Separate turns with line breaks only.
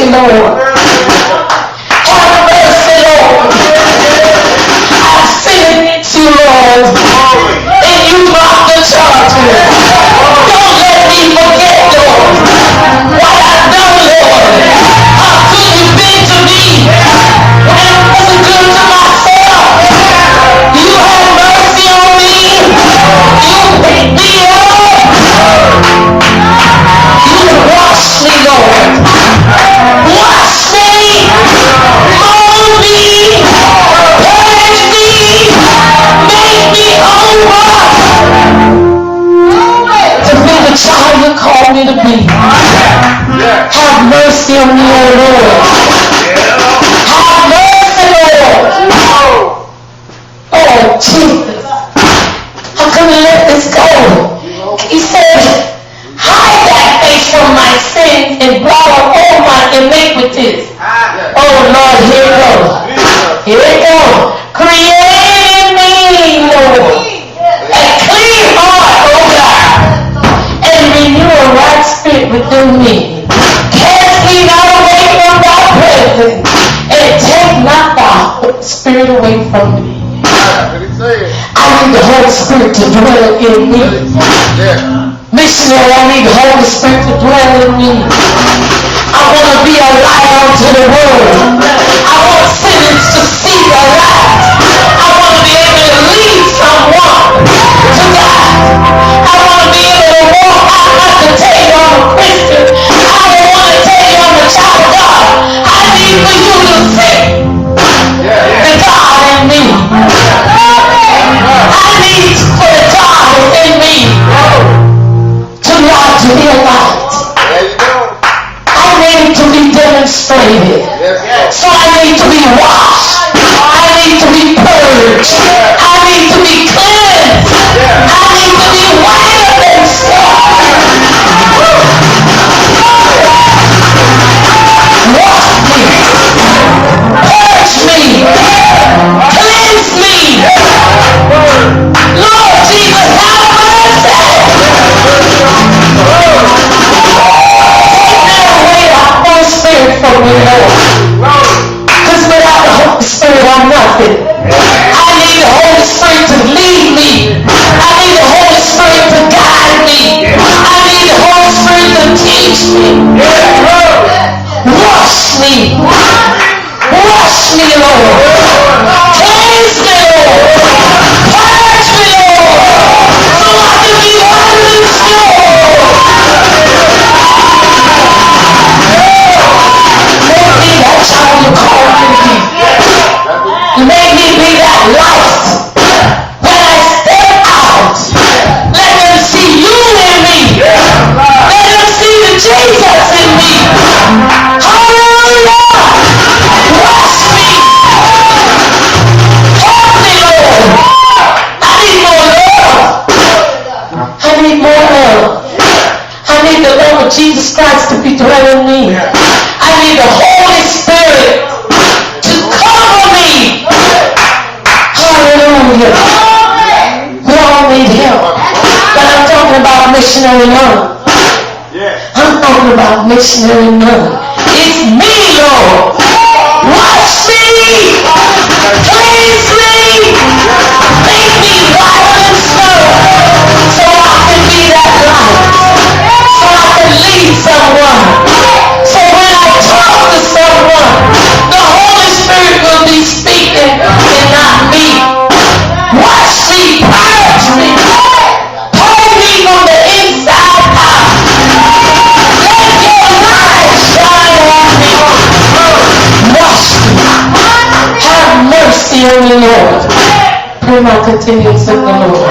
mercy, Lord. Have mercy, Lord. I've sinned against you, Lord. And you brought the charges. Don't let me forget, Lord, what I've done, Lord. How good you've been to me when I wasn't good to myself. You had mercy on me. You picked me up. You washed me, Lord. Wash me. Mold me. Purge me. Make me over to be the child you called me to be. Have mercy on me, oh Lord. Have mercy, Lord. Oh, Jesus. I couldn't let this go. He said, hide that face from my sins and blot out all my iniquities. Oh Lord, here it goes. Here it goes. Create in me, Lord, a clean heart, oh God, and renew a right spirit within me. Cast me not away from thy presence, and take not thy spirit away from me. I need the Holy Spirit to dwell in me. Missionary, I need the Holy Spirit to dwell in me. I want to be a light unto the world. I want sinners to see the light. I want to be able to lead someone to God. I want to be able to walk out not to tell you I'm a Christian. I don't want to tell you I'm a child of God. I need for you to see the God in me. I need for the God within me to lodge in your light. I need to be demonstrated. So I need to be washed. I need to be purged. I need to be cleansed. I need to be whiter than snow. Wash me. Purge me. Cleanse me. Lord Jesus, have mercy. Take away the Holy Spirit from me, Lord. Because without the Holy Spirit, I'm nothing. I need the Holy Spirit to lead me. I need the Holy Spirit to guide me. I need the Holy Spirit to teach me. Wash me. Wash me, Lord. Cleanse me, Lord. Purge me, Lord. So I can be whiter than snow. Make me that child you called me to be. Make me be that light. When I step out, let them see you in me. Let them see the Jesus in me. Hallelujah. Wash me. Help me, Lord. I need more love. I need more love. I need the love of Jesus Christ to be dwelling in me. I need the Holy Spirit to cover me. Hallelujah. We all need help. But I'm talking about missionary love. I'm talking about missionary love. It's me, Lord. Wash me. Cleanse me. Make me whiter than snow. So I can be that light. So I can lead someone. So when I talk to someone, the Holy Spirit will be speaking and not me. Wash me. Purge me. Purge me from the inside out. Let your light shine on me. Wash me. Have mercy on me, Lord. Pray my continuance in the Lord.